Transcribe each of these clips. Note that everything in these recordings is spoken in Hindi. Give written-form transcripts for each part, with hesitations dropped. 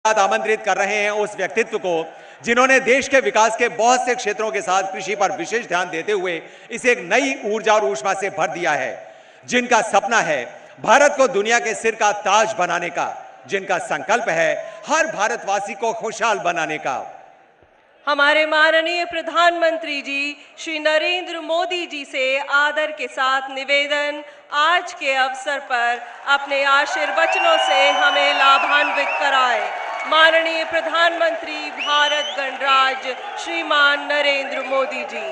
आमंत्रित कर रहे हैं उस व्यक्तित्व को जिन्होंने देश के विकास के बहुत से क्षेत्रों के साथ कृषि पर विशेष ध्यान देते हुए इसे एक नई ऊर्जा और ऊष्मा से भर दिया है, जिनका सपना है भारत को दुनिया के सिर का ताज बनाने का, जिनका संकल्प है हर भारतवासी को खुशहाल बनाने का। हमारे माननीय प्रधानमंत्री जी श्री नरेंद्र मोदी जी से आदर के साथ निवेदन, आज के अवसर पर अपने आशीर्वचनों से हमें लाभान्वित कराएं। माननीय प्रधानमंत्री भारत गणराज्य श्रीमान नरेंद्र मोदी जी।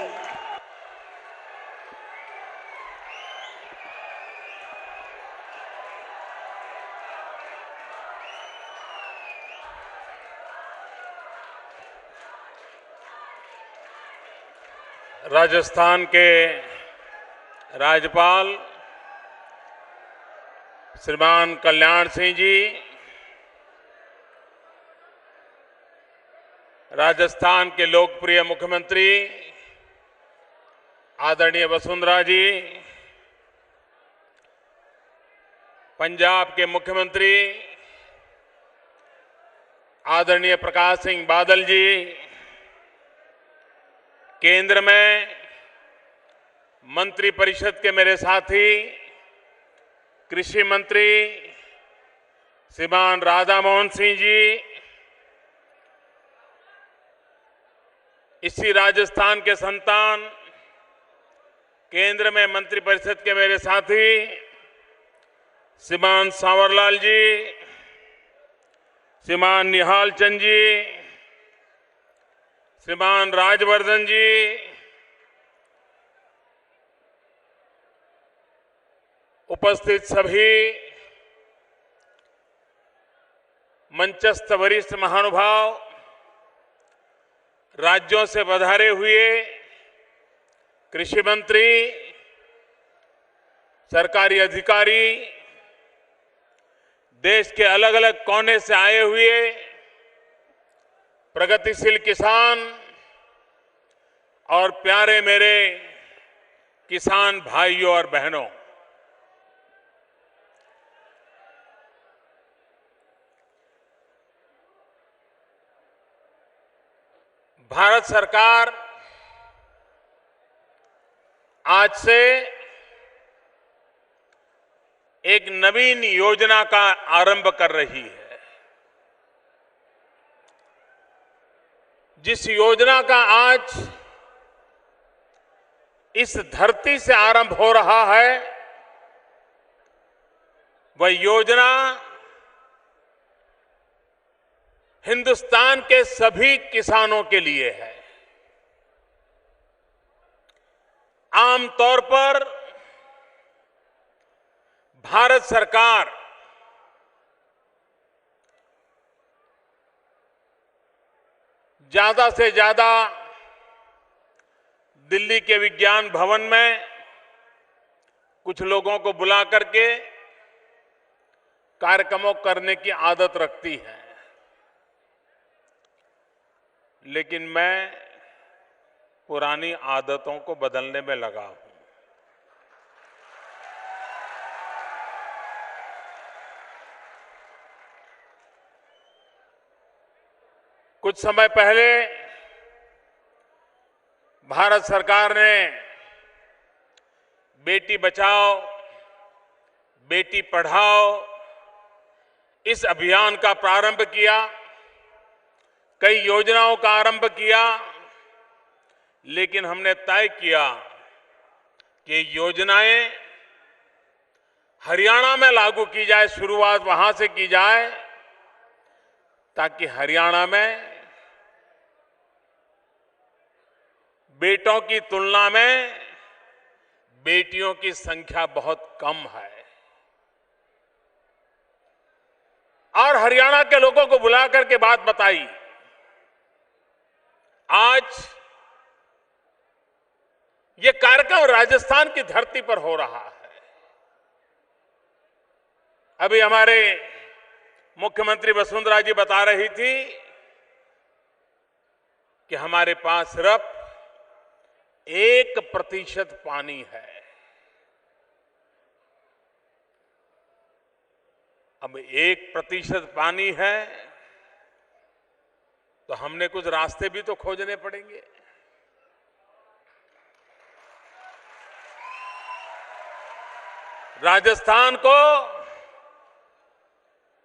राजस्थान के राज्यपाल श्रीमान कल्याण सिंह जी, राजस्थान के लोकप्रिय मुख्यमंत्री आदरणीय वसुंधरा जी, पंजाब के मुख्यमंत्री आदरणीय प्रकाश सिंह बादल जी, केंद्र में मंत्रिपरिषद के मेरे साथी कृषि मंत्री श्रीमान राधा मोहन सिंह जी, इसी राजस्थान के संतान केंद्र में मंत्रिपरिषद के मेरे साथी श्रीमान सांवरलाल जी, श्रीमान निहाल चंद जी, श्रीमान राजवर्धन जी, उपस्थित सभी मंचस्थ वरिष्ठ महानुभाव, राज्यों से पधारे हुए कृषि मंत्री, सरकारी अधिकारी, देश के अलग अलग कोने से आए हुए प्रगतिशील किसान और प्यारे मेरे किसान भाइयों और बहनों, भारत सरकार आज से एक नवीन योजना का आरंभ कर रही है। जिस योजना का आज इस धरती से आरंभ हो रहा है, वह योजना हिंदुस्तान के सभी किसानों के लिए है। आमतौर पर भारत सरकार ज्यादा से ज्यादा दिल्ली के विज्ञान भवन में कुछ लोगों को बुला करके कार्यक्रमों करने की आदत रखती है, लेकिन मैं पुरानी आदतों को बदलने में लगा हूं। कुछ समय पहले भारत सरकार ने बेटी बचाओ बेटी पढ़ाओ इस अभियान का प्रारंभ किया, कई योजनाओं का आरंभ किया, लेकिन हमने तय किया कि योजनाएं हरियाणा में लागू की जाए, शुरुआत वहां से की जाए ताकि हरियाणा में बेटों की तुलना में बेटियों की संख्या बहुत कम है। और हरियाणा के लोगों को बुला करके बात बताई। आज ये कार्यक्रम राजस्थान की धरती पर हो रहा है। अभी हमारे मुख्यमंत्री वसुंधरा जी बता रही थी कि हमारे पास सिर्फ 1% पानी है। अब 1% पानी है तो हमने कुछ रास्ते भी तो खोजने पड़ेंगे। राजस्थान को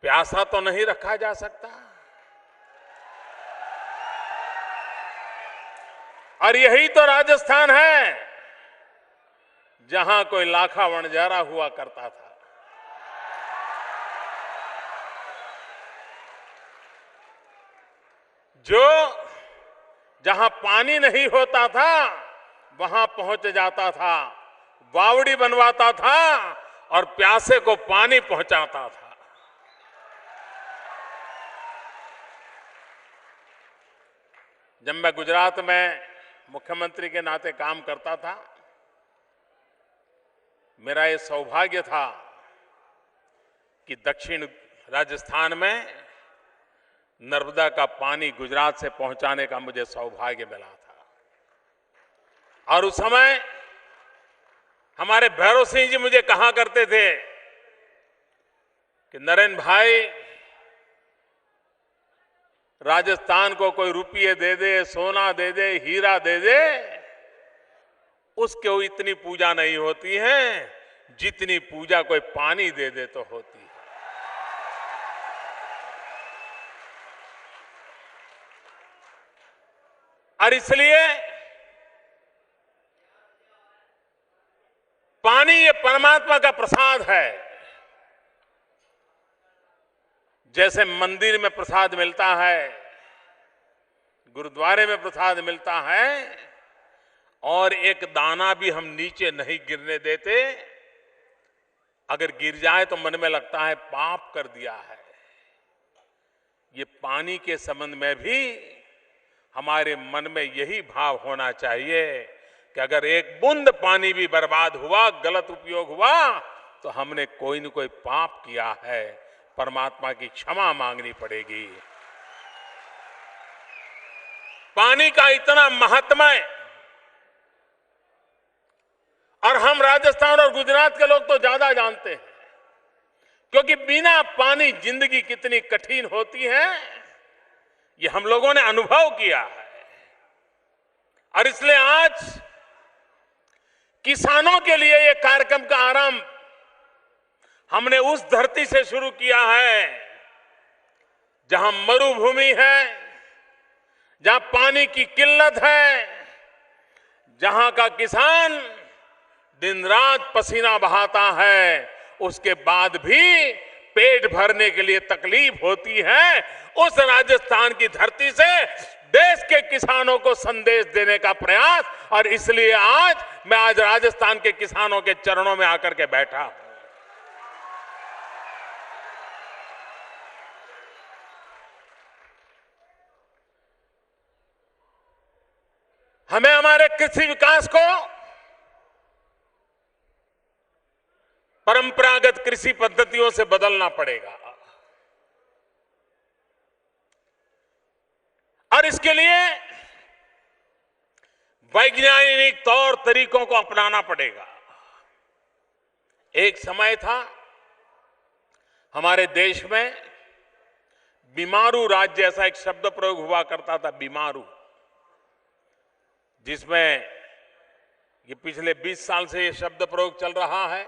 प्यासा तो नहीं रखा जा सकता, और यही तो राजस्थान है जहां कोई लाखा वणजारा हुआ करता था। जो जहां पानी नहीं होता था वहां पहुंच जाता था, बावड़ी बनवाता था और प्यासे को पानी पहुंचाता था। जब मैं गुजरात में मुख्यमंत्री के नाते काम करता था, मेरा ये सौभाग्य था कि दक्षिण राजस्थान में नर्मदा का पानी गुजरात से पहुंचाने का मुझे सौभाग्य मिला था। और उस समय हमारे भैरव सिंह जी मुझे कहा करते थे कि नरेंद्र भाई, राजस्थान को कोई रुपये दे दे, सोना दे दे, हीरा दे दे, उसके इतनी पूजा नहीं होती है जितनी पूजा कोई पानी दे दे तो होती है। और इसलिए पानी ये परमात्मा का प्रसाद है। जैसे मंदिर में प्रसाद मिलता है, गुरुद्वारे में प्रसाद मिलता है, और एक दाना भी हम नीचे नहीं गिरने देते, अगर गिर जाए तो मन में लगता है पाप कर दिया है। ये पानी के संबंध में भी हमारे मन में यही भाव होना चाहिए कि अगर एक बूंद पानी भी बर्बाद हुआ, गलत उपयोग हुआ, तो हमने कोई न कोई पाप किया है, परमात्मा की क्षमा मांगनी पड़ेगी। पानी का इतना महात्म्य, और हम राजस्थान और गुजरात के लोग तो ज्यादा जानते हैं, क्योंकि बिना पानी जिंदगी कितनी कठिन होती है ये हम लोगों ने अनुभव किया है। और इसलिए आज किसानों के लिए ये कार्यक्रम का आरंभ हमने उस धरती से शुरू किया है जहां मरुभूमि है, जहां पानी की किल्लत है, जहां का किसान दिन रात पसीना बहाता है, उसके बाद भी पेट भरने के लिए तकलीफ होती है। उस राजस्थान की धरती से देश के किसानों को संदेश देने का प्रयास, और इसलिए मैं राजस्थान के किसानों के चरणों में आकर के बैठा हूं। हमें हमारे कृषि विकास को परंपरागत कृषि पद्धतियों से बदलना पड़ेगा, और इसके लिए वैज्ञानिक तौर तरीकों को अपनाना पड़ेगा। एक समय था हमारे देश में बीमारू राज्य जैसा एक शब्द प्रयोग हुआ करता था, बीमारू, जिसमें ये पिछले 20 साल से ये शब्द प्रयोग चल रहा है।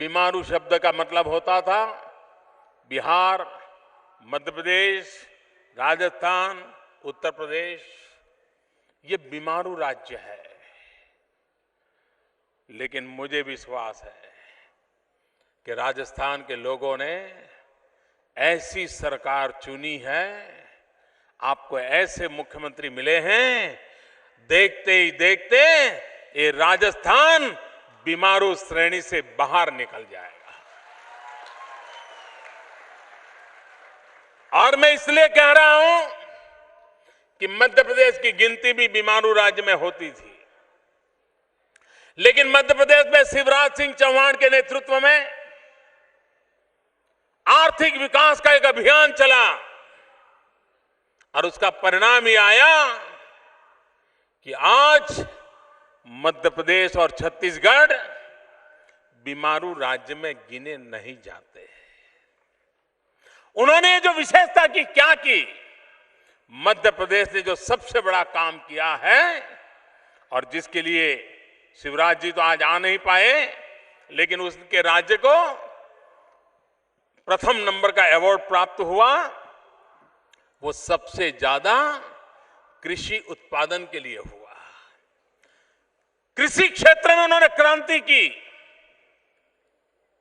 बीमारू शब्द का मतलब होता था बिहार, मध्य प्रदेश, राजस्थान, उत्तर प्रदेश, ये बीमारू राज्य है। लेकिन मुझे विश्वास है कि राजस्थान के लोगों ने ऐसी सरकार चुनी है, आपको ऐसे मुख्यमंत्री मिले हैं, देखते ही देखते ये राजस्थान बीमारू श्रेणी से बाहर निकल जाएगा। और मैं इसलिए कह रहा हूं कि मध्य प्रदेश की गिनती भी बीमारू राज्य में होती थी, लेकिन मध्य प्रदेश में शिवराज सिंह चौहान के नेतृत्व में आर्थिक विकास का एक अभियान चला, और उसका परिणाम ये आया कि आज मध्य प्रदेश और छत्तीसगढ़ बीमारू राज्य में गिने नहीं जाते। उन्होंने जो विशेषता की क्या की, मध्य प्रदेश ने जो सबसे बड़ा काम किया है और जिसके लिए शिवराज जी तो आज आ नहीं पाए, लेकिन उसके राज्य को प्रथम नंबर का अवार्ड प्राप्त हुआ, वो सबसे ज्यादा कृषि उत्पादन के लिए हुआ। कृषि क्षेत्र में उन्होंने क्रांति की।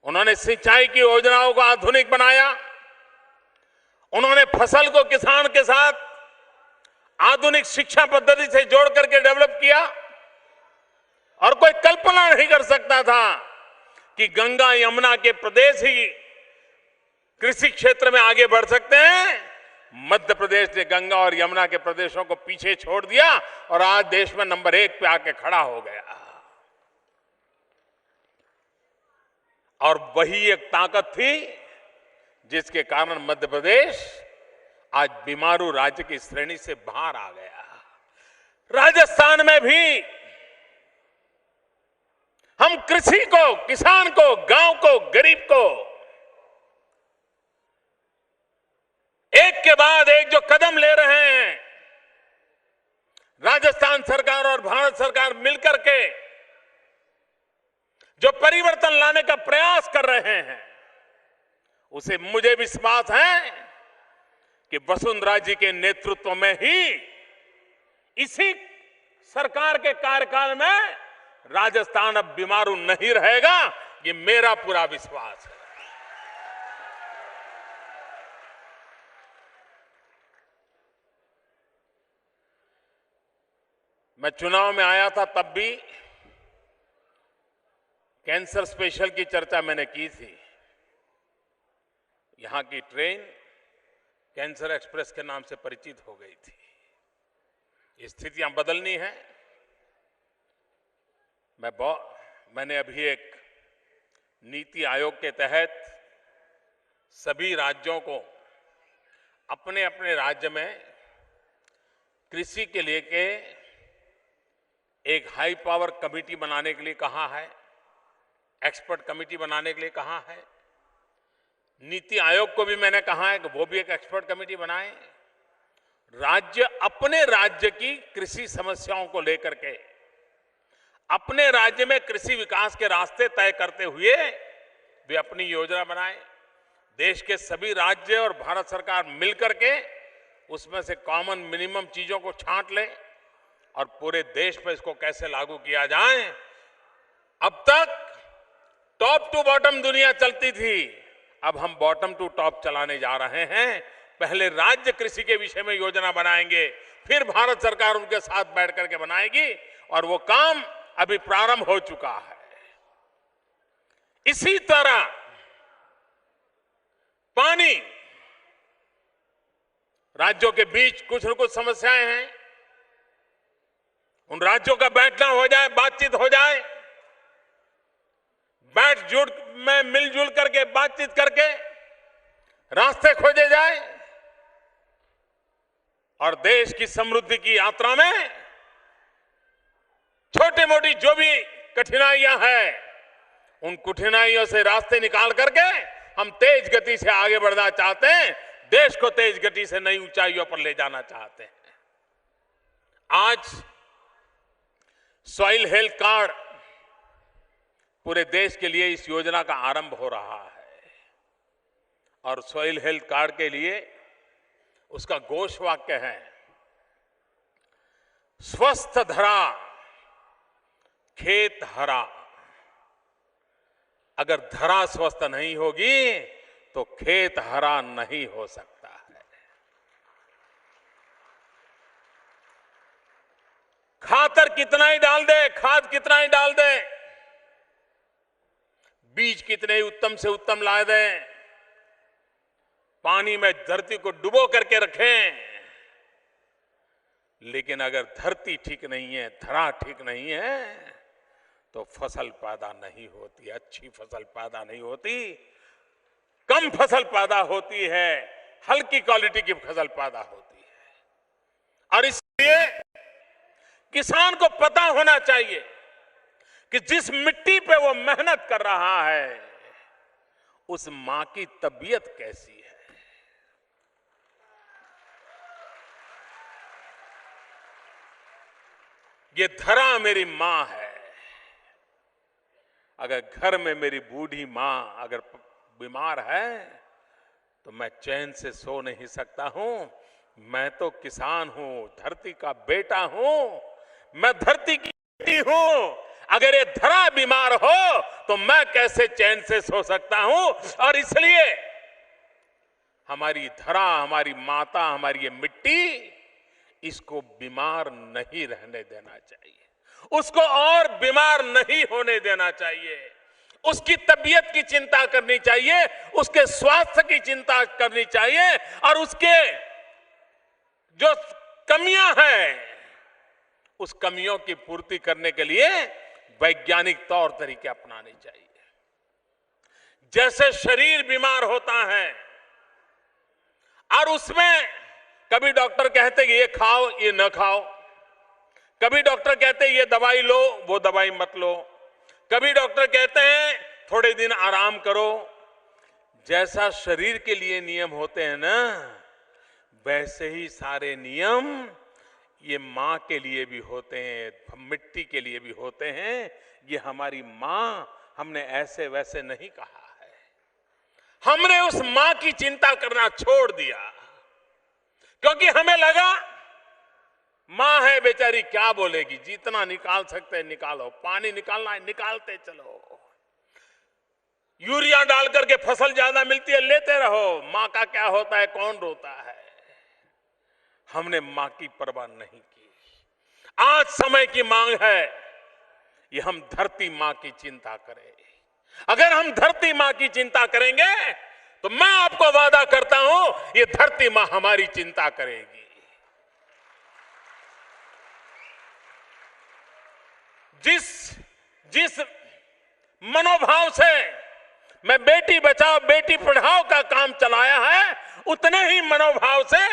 उन्होंने सिंचाई की योजनाओं को आधुनिक बनाया। उन्होंने फसल को किसान के साथ आधुनिक शिक्षा पद्धति से जोड़ करके डेवलप किया। और कोई कल्पना नहीं कर सकता था कि गंगा यमुना के प्रदेश ही कृषि क्षेत्र में आगे बढ़ सकते हैं। मध्य प्रदेश ने गंगा और यमुना के प्रदेशों को पीछे छोड़ दिया और आज देश में नंबर 1 पे आके खड़ा हो गया। और वही एक ताकत थी जिसके कारण मध्य प्रदेश आज बीमारू राज्य की श्रेणी से बाहर आ गया। राजस्थान में भी हम कृषि को, किसान को, गांव को, गरीब को एक के बाद एक जो कदम ले रहे हैं, राजस्थान सरकार और भारत सरकार मिलकर के जो परिवर्तन लाने का प्रयास कर रहे हैं, उसे मुझे विश्वास है कि वसुंधरा जी के नेतृत्व में ही इसी सरकार के कार्यकाल में राजस्थान अब बीमारू नहीं रहेगा। ये मेरा पूरा विश्वास है। मैं चुनाव में आया था तब भी कैंसर स्पेशल की चर्चा मैंने की थी। यहां की ट्रेन कैंसर एक्सप्रेस के नाम से परिचित हो गई थी। स्थितियां बदलनी है। मैंने अभी एक नीति आयोग के तहत सभी राज्यों को अपने अपने राज्य में कृषि के लेके एक हाई पावर कमेटी बनाने के लिए कहा है, एक्सपर्ट कमेटी बनाने के लिए कहा है। नीति आयोग को भी मैंने कहा है कि वो भी एक एक्सपर्ट कमेटी बनाए। राज्य अपने राज्य की कृषि समस्याओं को लेकर के अपने राज्य में कृषि विकास के रास्ते तय करते हुए वे अपनी योजना बनाए। देश के सभी राज्य और भारत सरकार मिलकर के उसमें से कॉमन मिनिमम चीजों को छांट ले और पूरे देश पर इसको कैसे लागू किया जाए। अब तक टॉप टू बॉटम दुनिया चलती थी, अब हम बॉटम टू टॉप चलाने जा रहे हैं। पहले राज्य कृषि के विषय में योजना बनाएंगे, फिर भारत सरकार उनके साथ बैठ करके बनाएगी और वो काम अभी प्रारंभ हो चुका है। इसी तरह पानी, राज्यों के बीच कुछ न कुछ समस्याएं हैं, उन राज्यों का बैठना हो जाए, बातचीत हो जाए, बैठ में मिलजुल करके बातचीत करके रास्ते खोजे जाए और देश की समृद्धि की यात्रा में छोटी मोटी जो भी कठिनाइयां हैं, उन कठिनाइयों से रास्ते निकाल करके हम तेज गति से आगे बढ़ना चाहते हैं। देश को तेज गति से नई ऊंचाइयों पर ले जाना चाहते हैं। आज सॉइल हेल्थ कार्ड पूरे देश के लिए इस योजना का आरंभ हो रहा है और सॉइल हेल्थ कार्ड के लिए उसका घोष वाक्य है, स्वस्थ धरा खेत हरा। अगर धरा स्वस्थ नहीं होगी तो खेत हरा नहीं हो सकता है। खातर कितना ही डाल दे, खाद कितना ही डाल दे, बीज कितने ही उत्तम से उत्तम ला दें, पानी में धरती को डुबो करके रखें, लेकिन अगर धरती ठीक नहीं है, धरा ठीक नहीं है, तो फसल पैदा नहीं होती, अच्छी फसल पैदा नहीं होती, कम फसल पैदा होती है, हल्की क्वालिटी की फसल पैदा होती है। और इसलिए किसान को पता होना चाहिए कि जिस मिट्टी पे वो मेहनत कर रहा है उस मां की तबीयत कैसी है। ये धरा मेरी मां है। अगर घर में मेरी बूढ़ी मां अगर बीमार है तो मैं चैन से सो नहीं सकता हूं। मैं तो किसान हूं, धरती का बेटा हूं, मैं धरती की बेटी हूं। अगर ये धरा बीमार हो तो मैं कैसे चैन से सो सकता हूं। और इसलिए हमारी धरा, हमारी माता, हमारी ये मिट्टी, इसको बीमार नहीं रहने देना चाहिए, उसको और बीमार नहीं होने देना चाहिए। उसकी तबीयत की चिंता करनी चाहिए, उसके स्वास्थ्य की चिंता करनी चाहिए और उसके जो कमियां हैं उस कमियों की पूर्ति करने के लिए वैज्ञानिक तौर तरीके अपनाने चाहिए। जैसे शरीर बीमार होता है और उसमें कभी डॉक्टर कहते कि ये खाओ, ये न खाओ, कभी डॉक्टर कहते हैं ये दवाई लो, वो दवाई मत लो, कभी डॉक्टर कहते हैं थोड़े दिन आराम करो। जैसा शरीर के लिए नियम होते हैं ना, वैसे ही सारे नियम ये मां के लिए भी होते हैं, मिट्टी के लिए भी होते हैं। ये हमारी मां, हमने ऐसे वैसे नहीं कहा है, हमने उस मां की चिंता करना छोड़ दिया क्योंकि हमें लगा मां है बेचारी, क्या बोलेगी, जितना निकाल सकते हैं निकालो, पानी निकालना है निकालते चलो, यूरिया डाल करके फसल ज्यादा मिलती है लेते रहो, मां का क्या होता है, कौन रोता है। हमने मां की परवाह नहीं की। आज समय की मांग है ये हम धरती मां की चिंता करें। अगर हम धरती मां की चिंता करेंगे तो मैं आपको वादा करता हूं ये धरती मां हमारी चिंता करेगी। जिस मनोभाव से मैं बेटी बचाओ बेटी पढ़ाओ का काम चलाया है, उतने ही मनोभाव से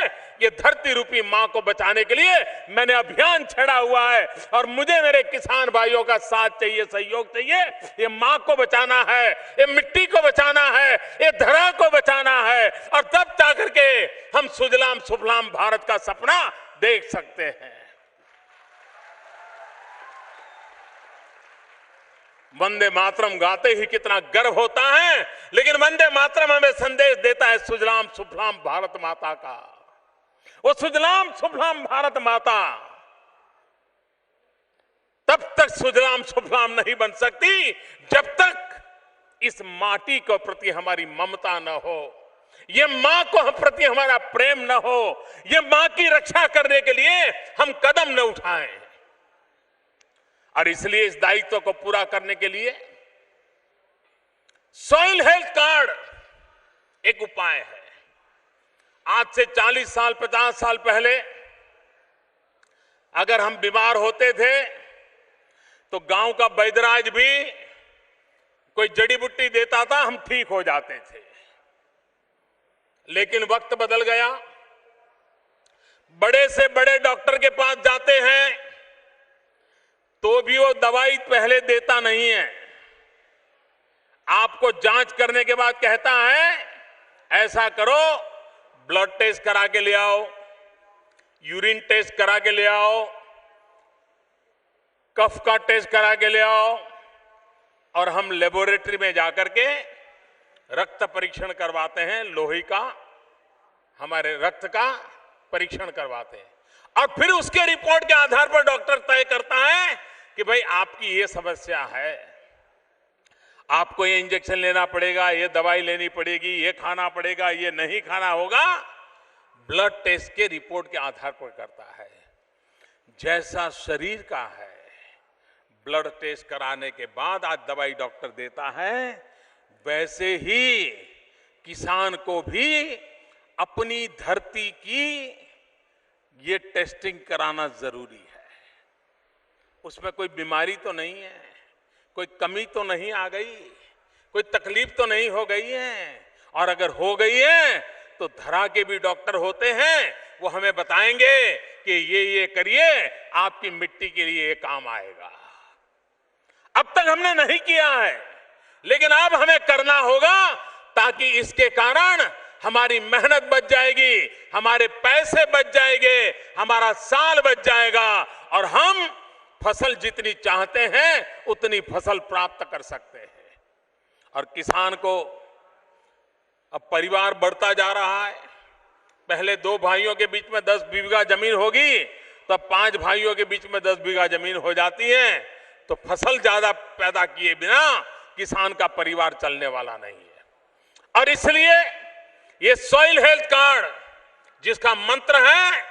ये धरती रूपी मां को बचाने के लिए मैंने अभियान छेड़ा हुआ है। और मुझे मेरे किसान भाइयों का साथ चाहिए, सहयोग चाहिए। ये मां को बचाना है, ये मिट्टी को बचाना है, ये धरा को बचाना है और तब जाकर के हम सुजलाम सुफलाम भारत का सपना देख सकते हैं। वंदे मातरम गाते ही कितना गर्व होता है, लेकिन वंदे मातरम हमें संदेश देता है सुजलाम सुफलाम भारत माता का। वो सुजलाम सुफलाम भारत माता तब तक सुजलाम सुफलाम नहीं बन सकती जब तक इस माटी के प्रति हमारी ममता न हो, ये मां को प्रति हमारा प्रेम न हो, ये मां की रक्षा करने के लिए हम कदम न उठाएं। और इसलिए इस दायित्व को पूरा करने के लिए सॉइल हेल्थ कार्ड एक उपाय है। आज से 40 साल 50 साल पहले अगर हम बीमार होते थे तो गांव का वैद्यराज भी कोई जड़ी बूटी देता था, हम ठीक हो जाते थे। लेकिन वक्त बदल गया, बड़े से बड़े डॉक्टर के पास जाते हैं तो भी वो दवाई पहले देता नहीं है। आपको जांच करने के बाद कहता है ऐसा करो, ब्लड टेस्ट करा के ले आओ, यूरिन टेस्ट करा के ले आओ, कफ का टेस्ट करा के ले आओ और हम लेबोरेटरी में जाकर के रक्त परीक्षण करवाते हैं, लोही का, हमारे रक्त का परीक्षण करवाते हैं और फिर उसके रिपोर्ट के आधार पर डॉक्टर तय करता है कि भाई आपकी ये समस्या है, आपको ये इंजेक्शन लेना पड़ेगा, ये दवाई लेनी पड़ेगी, ये खाना पड़ेगा, ये नहीं खाना होगा। ब्लड टेस्ट के रिपोर्ट के आधार पर करता है। जैसा शरीर का है, ब्लड टेस्ट कराने के बाद आज दवाई डॉक्टर देता है, वैसे ही किसान को भी अपनी धरती की ये टेस्टिंग कराना जरूरी है। उसमें कोई बीमारी तो नहीं है, कोई कमी तो नहीं आ गई, कोई तकलीफ तो नहीं हो गई है, और अगर हो गई है तो धरा के भी डॉक्टर होते हैं, वो हमें बताएंगे कि ये करिए, आपकी मिट्टी के लिए ये काम आएगा। अब तक हमने नहीं किया है, लेकिन अब हमें करना होगा ताकि इसके कारण हमारी मेहनत बच जाएगी, हमारे पैसे बच जाएंगे, हमारा साल बच जाएगा और हम फसल जितनी चाहते हैं उतनी फसल प्राप्त कर सकते हैं। और किसान को अब परिवार बढ़ता जा रहा है। पहले 2 भाइयों के बीच में 10 बीघा जमीन होगी, तो अब 5 भाइयों के बीच में 10 बीघा जमीन हो जाती है। तो फसल ज्यादा पैदा किए बिना किसान का परिवार चलने वाला नहीं है। और इसलिए ये सॉइल हेल्थ कार्ड, जिसका मंत्र है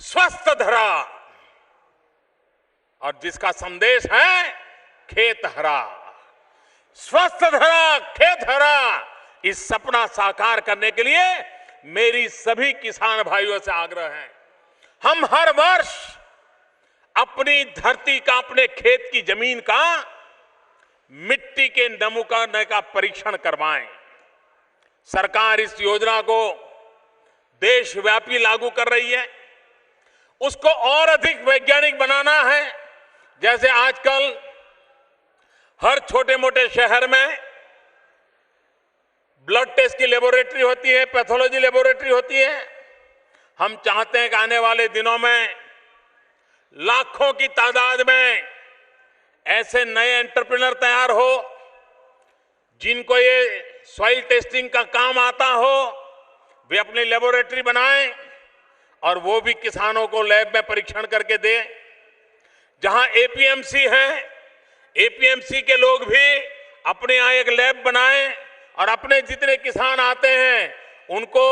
स्वस्थ धरा और जिसका संदेश है खेत हरा, स्वस्थ धरा खेत हरा, इस सपना साकार करने के लिए मेरी सभी किसान भाइयों से आग्रह है, हम हर वर्ष अपनी धरती का, अपने खेत की जमीन का मिट्टी के नमूने का परीक्षण करवाएं। सरकार इस योजना को देशव्यापी लागू कर रही है। उसको और अधिक वैज्ञानिक बनाना है। जैसे आजकल हर छोटे मोटे शहर में ब्लड टेस्ट की लेबोरेटरी होती है, पैथोलॉजी लेबोरेटरी होती है। हम चाहते हैं कि आने वाले दिनों में लाखों की तादाद में ऐसे नए एंटरप्रेन्योर तैयार हो जिनको ये सॉइल टेस्टिंग का काम आता हो, वे अपनी लेबोरेटरी बनाएं और वो भी किसानों को लैब में परीक्षण करके दें। जहां एपीएमसी है, एपीएमसी के लोग भी अपने यहाँ एक लैब बनाएं और अपने जितने किसान आते हैं उनको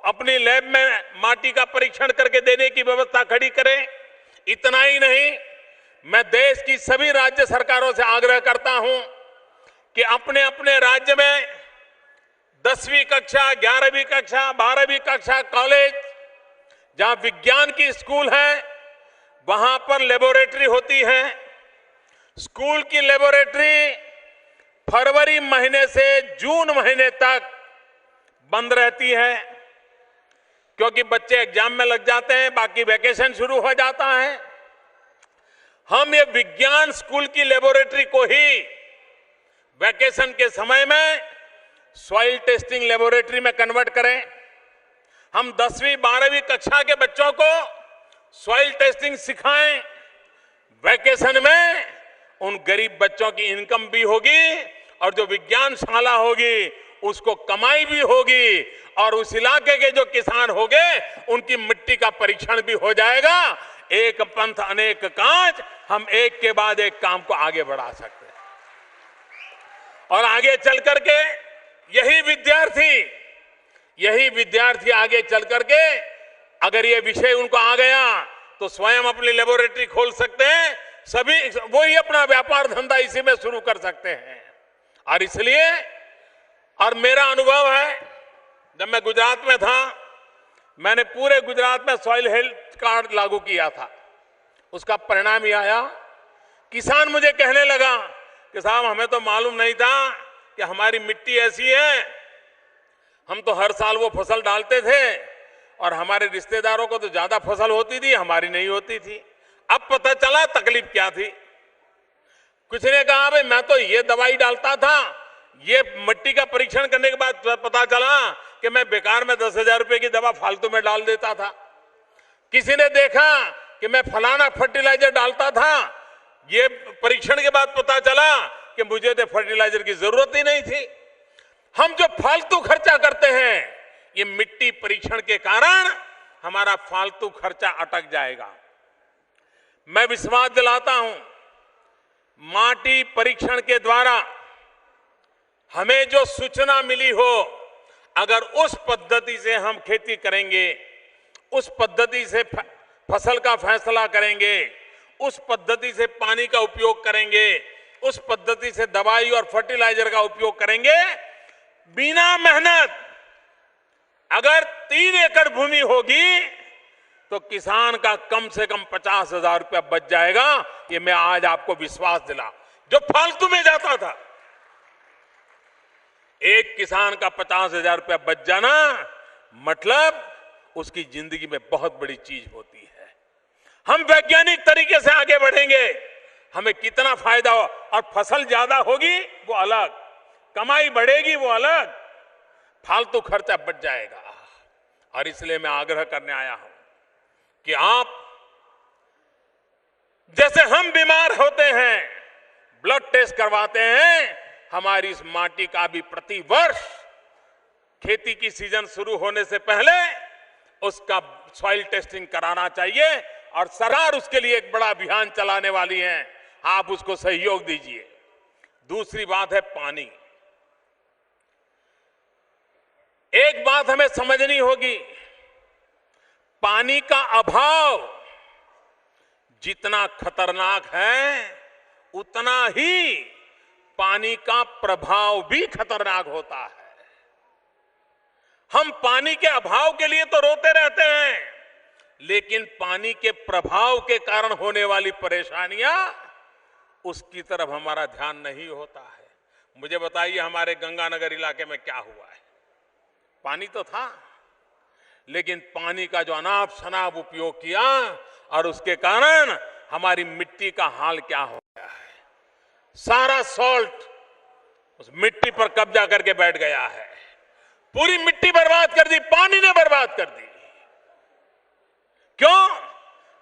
अपनी लैब में माटी का परीक्षण करके देने की व्यवस्था खड़ी करें। इतना ही नहीं, मैं देश की सभी राज्य सरकारों से आग्रह करता हूं कि अपने अपने राज्य में 10वीं कक्षा, 11वीं कक्षा, 12वीं कक्षा कॉलेज, जहां विज्ञान की स्कूल है, वहां पर लेबोरेटरी होती है। स्कूल की लेबोरेटरी फरवरी महीने से जून महीने तक बंद रहती है, क्योंकि बच्चे एग्जाम में लग जाते हैं, बाकी वैकेशन शुरू हो जाता है। हम ये विज्ञान स्कूल की लेबोरेटरी को ही वैकेशन के समय में सॉइल टेस्टिंग लेबोरेटरी में कन्वर्ट करें। हम 10वीं 12वीं कक्षा के बच्चों को सॉइल टेस्टिंग सिखाएं। वैकेशन में उन गरीब बच्चों की इनकम भी होगी और जो विज्ञानशाला होगी उसको कमाई भी होगी और उस इलाके के जो किसान होंगे उनकी मिट्टी का परीक्षण भी हो जाएगा। एक पंथ अनेक काज, हम एक के बाद एक काम को आगे बढ़ा सकते हैं। और आगे चल करके यही विद्यार्थी आगे चल करके अगर ये विषय उनको आ गया तो स्वयं अपनी लेबोरेटरी खोल सकते हैं। सभी वही अपना व्यापार धंधा इसी में शुरू कर सकते हैं। और इसलिए, और मेरा अनुभव है, जब मैं गुजरात में था, मैंने पूरे गुजरात में सॉइल हेल्थ कार्ड लागू किया था। उसका परिणाम यह आया, किसान मुझे कहने लगा कि साहब हमें तो मालूम नहीं था कि हमारी मिट्टी ऐसी है, हम तो हर साल वो फसल डालते थे और हमारे रिश्तेदारों को तो ज्यादा फसल होती थी, हमारी नहीं होती थी। अब पता चला तकलीफ क्या थी। कुछ ने कहा भाई मैं तो ये दवाई डालता था, ये मिट्टी का परीक्षण करने के बाद पता चला कि मैं बेकार में 10,000 रुपए की दवा फालतू में डाल देता था। किसी ने देखा कि मैं फलाना फर्टिलाइजर डालता था, ये परीक्षण के बाद पता चला कि मुझे तो फर्टिलाइजर की जरूरत ही नहीं थी। हम जो फालतू खर्चा करते हैं, ये मिट्टी परीक्षण के कारण हमारा फालतू खर्चा अटक जाएगा। मैं विश्वास दिलाता हूं, माटी परीक्षण के द्वारा हमें जो सूचना मिली हो, अगर उस पद्धति से हम खेती करेंगे, उस पद्धति से फसल का फैसला करेंगे, उस पद्धति से पानी का उपयोग करेंगे, उस पद्धति से दवाई और फर्टिलाइजर का उपयोग करेंगे, बिना मेहनत अगर 3 एकड़ भूमि होगी तो किसान का कम से कम 50,000 रुपया बच जाएगा। ये मैं आज आपको विश्वास दिला, जो फालतू में जाता था। एक किसान का 50,000 रुपया बच जाना मतलब उसकी जिंदगी में बहुत बड़ी चीज होती है। हम वैज्ञानिक तरीके से आगे बढ़ेंगे, हमें कितना फायदा हो, और फसल ज्यादा होगी वो अलग, कमाई बढ़ेगी वो अलग, फालतू खर्चा बच जाएगा। और इसलिए मैं आग्रह करने आया हूं कि आप जैसे हम बीमार होते हैं, ब्लड टेस्ट करवाते हैं, हमारी इस माटी का भी प्रति वर्ष खेती की सीजन शुरू होने से पहले उसका सॉइल टेस्टिंग कराना चाहिए और सरकार उसके लिए एक बड़ा अभियान चलाने वाली है। आप उसको सहयोग दीजिए। दूसरी बात है पानी। एक बात हमें समझनी होगी, पानी का अभाव जितना खतरनाक है उतना ही पानी का प्रभाव भी खतरनाक होता है। हम पानी के अभाव के लिए तो रोते रहते हैं, लेकिन पानी के प्रभाव के कारण होने वाली परेशानियां, उसकी तरफ हमारा ध्यान नहीं होता है। मुझे बताइए, हमारे गंगानगर इलाके में क्या हुआ है? पानी तो था, लेकिन पानी का जो अनाप शनाप उपयोग किया और उसके कारण हमारी मिट्टी का हाल क्या हो गया है। सारा सॉल्ट उस मिट्टी पर कब्जा करके बैठ गया है। पूरी मिट्टी बर्बाद कर दी, पानी ने बर्बाद कर दी। क्यों?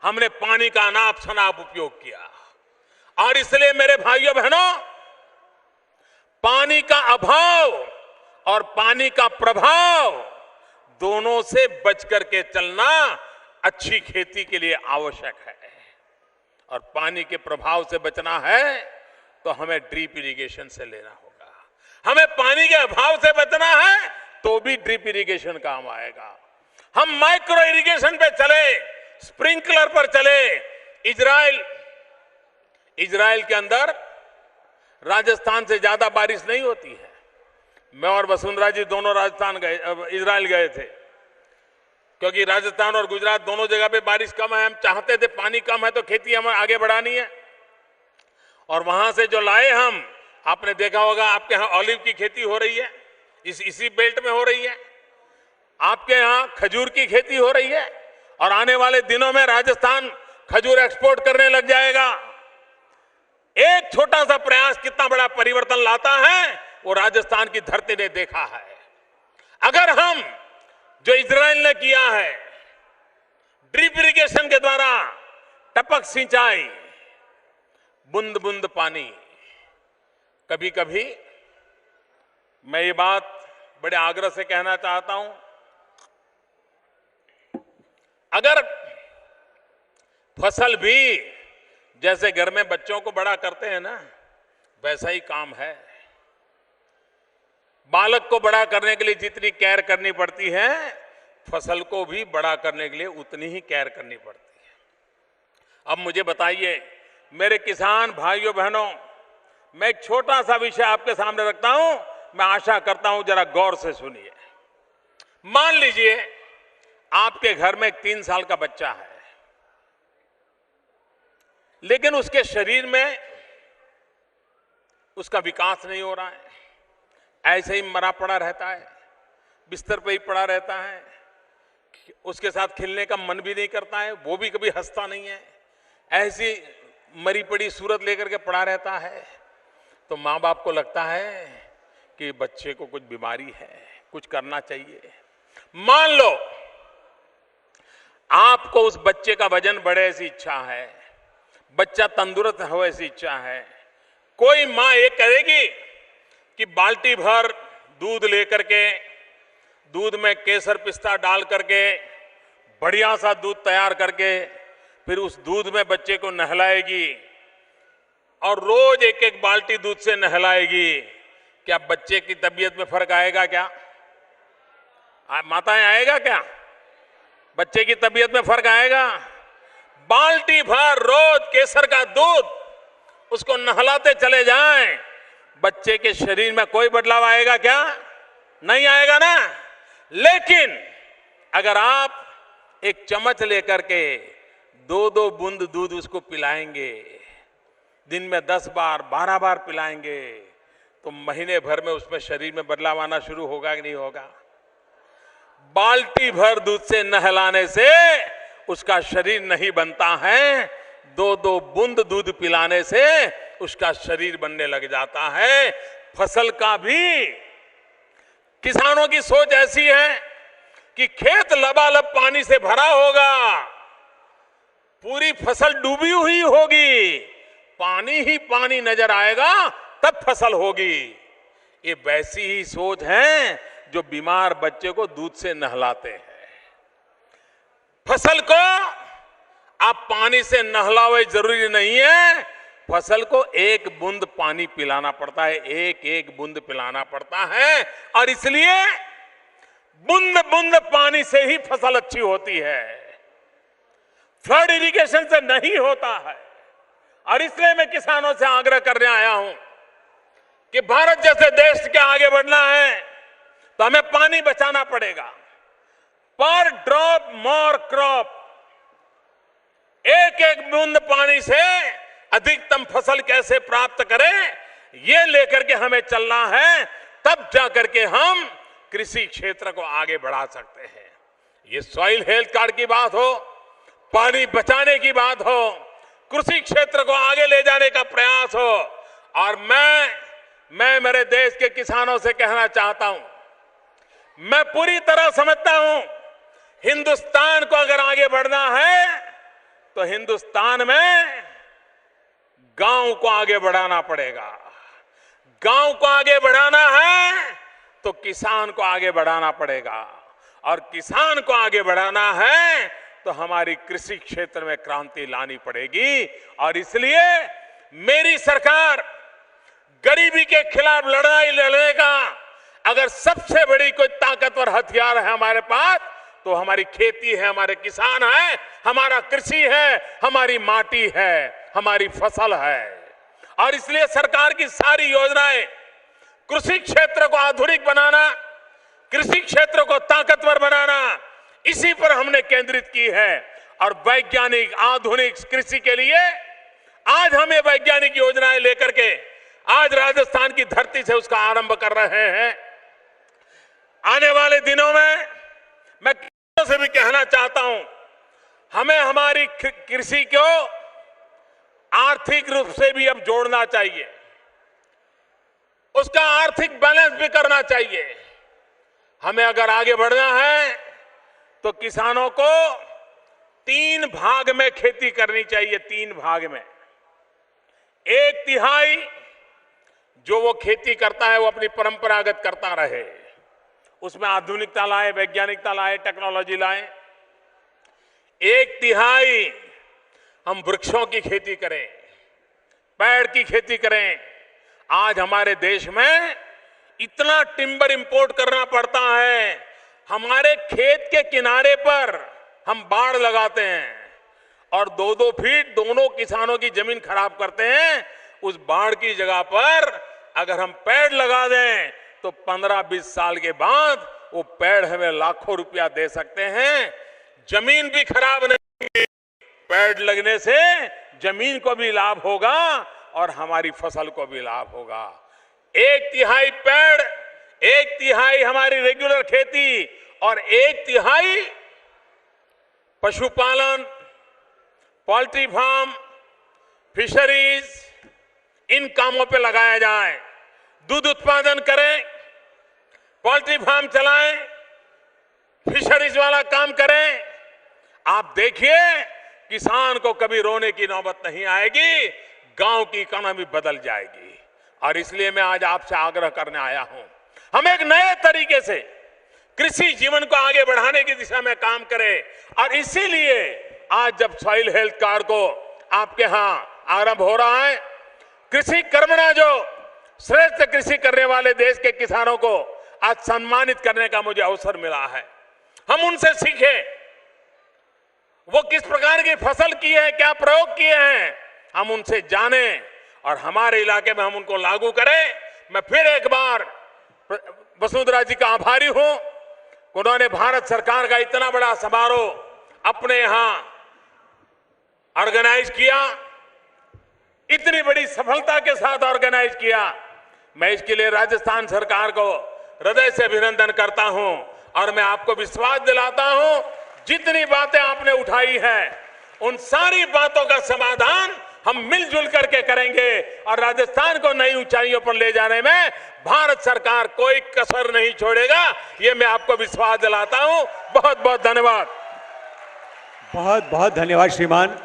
हमने पानी का अनाप शनाप उपयोग किया। और इसलिए मेरे भाइयों बहनों, पानी का अभाव और पानी का प्रभाव दोनों से बच करके चलना अच्छी खेती के लिए आवश्यक है। और पानी के प्रभाव से बचना है तो हमें ड्रिप इरिगेशन से लेना होगा। हमें पानी के अभाव से बचना है तो भी ड्रिप इरिगेशन काम आएगा। हम माइक्रो इरिगेशन पे चले, स्प्रिंकलर पर चले। इजराइल के अंदर राजस्थान से ज्यादा बारिश नहीं होती है। मैं और वसुंधरा जी दोनों इजराइल गए थे, क्योंकि राजस्थान और गुजरात दोनों जगह पे बारिश कम है। हम चाहते थे पानी कम है तो खेती हमें आगे बढ़ानी है। और वहां से जो लाए हम, आपने देखा होगा आपके यहाँ ऑलिव की खेती हो रही है, इसी बेल्ट में हो रही है। आपके यहाँ खजूर की खेती हो रही है और आने वाले दिनों में राजस्थान खजूर एक्सपोर्ट करने लग जाएगा। एक छोटा सा प्रयास कितना बड़ा परिवर्तन लाता है, वो राजस्थान की धरती ने देखा है। अगर हम जो इजराइल ने किया है, ड्रिप इरिगेशन के द्वारा टपक सिंचाई, बूंद बूंद पानी, कभी कभी मैं ये बात बड़े आग्रह से कहना चाहता हूं, अगर फसल भी जैसे घर में बच्चों को बड़ा करते हैं ना, वैसा ही काम है। बालक को बड़ा करने के लिए जितनी केयर करनी पड़ती है, फसल को भी बड़ा करने के लिए उतनी ही केयर करनी पड़ती है। अब मुझे बताइए मेरे किसान भाइयों बहनों, मैं एक छोटा सा विषय आपके सामने रखता हूं, मैं आशा करता हूं जरा गौर से सुनिए। मान लीजिए आपके घर में एक 3 साल का बच्चा है, लेकिन उसके शरीर में उसका विकास नहीं हो रहा है, ऐसे ही मरा पड़ा रहता है, बिस्तर पे ही पड़ा रहता है, उसके साथ खेलने का मन भी नहीं करता है, वो भी कभी हंसता नहीं है, ऐसी मरी पड़ी सूरत लेकर के पड़ा रहता है। तो माँ बाप को लगता है कि बच्चे को कुछ बीमारी है, कुछ करना चाहिए। मान लो आपको उस बच्चे का वजन बढ़े ऐसी इच्छा है, बच्चा तंदुरुस्त हो ऐसी इच्छा है। कोई माँ ये करेगी कि बाल्टी भर दूध लेकर के, दूध में केसर पिस्ता डाल करके बढ़िया सा दूध तैयार करके फिर उस दूध में बच्चे को नहलाएगी और रोज एक एक बाल्टी दूध से नहलाएगी। क्या बच्चे की तबीयत में फर्क आएगा? क्या माताएं, आएगा क्या? बच्चे की तबीयत में फर्क आएगा? बाल्टी भर रोज केसर का दूध उसको नहलाते चले जाएं, बच्चे के शरीर में कोई बदलाव आएगा क्या? नहीं आएगा ना। लेकिन अगर आप एक चम्मच लेकर के 2-2 बूंद दूध उसको पिलाएंगे, दिन में 10 बार 12 बार पिलाएंगे, तो महीने भर में उसमें शरीर में बदलाव आना शुरू होगा कि नहीं होगा? बाल्टी भर दूध से नहलाने से उसका शरीर नहीं बनता है, 2-2 बूंद दूध पिलाने से उसका शरीर बनने लग जाता है। फसल का भी किसानों की सोच ऐसी है कि खेत लबालब पानी से भरा होगा, पूरी फसल डूबी हुई होगी, पानी ही पानी नजर आएगा तब फसल होगी। ये वैसी ही सोच है जो बीमार बच्चे को दूध से नहलाते हैं। फसल को आप पानी से नहलाओ जरूरी नहीं है, फसल को एक बूंद पानी पिलाना पड़ता है, एक एक बूंद पिलाना पड़ता है। और इसलिए बूंद बूंद पानी से ही फसल अच्छी होती है, फ्लड इरिगेशन से नहीं होता है। और इसलिए मैं किसानों से आग्रह करने आया हूं कि भारत जैसे देश के आगे बढ़ना है तो हमें पानी बचाना पड़ेगा। पर ड्रॉप मोर क्रॉप, एक एक बूंद पानी से अधिकतम फसल कैसे प्राप्त करें, ये लेकर के हमें चलना है। तब जाकर के हम कृषि क्षेत्र को आगे बढ़ा सकते हैं। ये सॉइल हेल्थ कार्ड की बात हो, पानी बचाने की बात हो, कृषि क्षेत्र को आगे ले जाने का प्रयास हो। और मैं मेरे देश के किसानों से कहना चाहता हूं, मैं पूरी तरह समझता हूं हिंदुस्तान को अगर आगे बढ़ना है तो हिंदुस्तान में गांव को आगे बढ़ाना पड़ेगा। गांव को आगे बढ़ाना है तो किसान को आगे बढ़ाना पड़ेगा, और किसान को आगे बढ़ाना है तो हमारी कृषि क्षेत्र में क्रांति लानी पड़ेगी। और इसलिए मेरी सरकार गरीबी के खिलाफ लड़ाई लड़ने का अगर सबसे बड़ी कोई ताकतवर हथियार है हमारे पास तो हमारी खेती है, हमारे किसान है, हमारा कृषि है, हमारी माटी है, हमारी फसल है। और इसलिए सरकार की सारी योजनाएं कृषि क्षेत्र को आधुनिक बनाना, कृषि क्षेत्र को ताकतवर बनाना, इसी पर हमने केंद्रित की है। और वैज्ञानिक आधुनिक कृषि के लिए आज हम ये वैज्ञानिक योजनाएं लेकर के आज राजस्थान की धरती से उसका आरंभ कर रहे हैं। आने वाले दिनों में मैं किसानों से भी कहना चाहता हूं, हमें हमारी कृषि को आर्थिक रूप से भी अब जोड़ना चाहिए, उसका आर्थिक बैलेंस भी करना चाहिए। हमें अगर आगे बढ़ना है तो किसानों को 3 भाग में खेती करनी चाहिए, 3 भाग में। 1/3 जो वो खेती करता है वो अपनी परंपरागत करता रहे, उसमें आधुनिकता लाए, वैज्ञानिकता लाए, टेक्नोलॉजी लाए। 1/3 हम वृक्षों की खेती करें, पेड़ की खेती करें। आज हमारे देश में इतना टिम्बर इंपोर्ट करना पड़ता है, हमारे खेत के किनारे पर हम बाड़ लगाते हैं और 2-2 फीट दोनों किसानों की जमीन खराब करते हैं। उस बाड़ की जगह पर अगर हम पेड़ लगा दें तो 15-20 साल के बाद वो पेड़ हमें लाखों रुपया दे सकते हैं। जमीन भी खराब नहीं होगी, पेड़ लगने से जमीन को भी लाभ होगा और हमारी फसल को भी लाभ होगा। 1/3 पेड़, 1/3 हमारी रेगुलर खेती और 1/3 पशुपालन, पोल्ट्री फार्म, फिशरीज, इन कामों पे लगाया जाए। दूध उत्पादन करें, पोल्ट्री फार्म चलाएं, फिशरीज वाला काम करें। आप देखिए किसान को कभी रोने की नौबत नहीं आएगी, गांव की इकोनॉमी बदल जाएगी। और इसलिए मैं आज आपसे आग्रह करने आया हूं, हम एक नए तरीके से कृषि जीवन को आगे बढ़ाने की दिशा में काम करें। और इसीलिए आज जब सॉइल हेल्थ कार्ड को आपके यहां आरंभ हो रहा है, कृषि कर्मणा जो श्रेष्ठ कृषि करने वाले देश के किसानों को आज सम्मानित करने का मुझे अवसर मिला है। हम उनसे सीखें, वो किस प्रकार की फसल की है, क्या प्रयोग किए हैं, हम उनसे जानें और हमारे इलाके में हम उनको लागू करें। मैं फिर एक बार वसुंधरा जी का आभारी हूं, उन्होंने भारत सरकार का इतना बड़ा समारोह अपने यहां ऑर्गेनाइज किया, इतनी बड़ी सफलता के साथ ऑर्गेनाइज किया। मैं इसके लिए राजस्थान सरकार को हृदय से अभिनंदन करता हूं और मैं आपको विश्वास दिलाता हूं, जितनी बातें आपने उठाई है उन सारी बातों का समाधान हम मिलजुल करके करेंगे और राजस्थान को नई ऊंचाइयों पर ले जाने में भारत सरकार कोई कसर नहीं छोड़ेगा, ये मैं आपको विश्वास दिलाता हूं। बहुत बहुत धन्यवाद। बहुत बहुत धन्यवाद श्रीमान।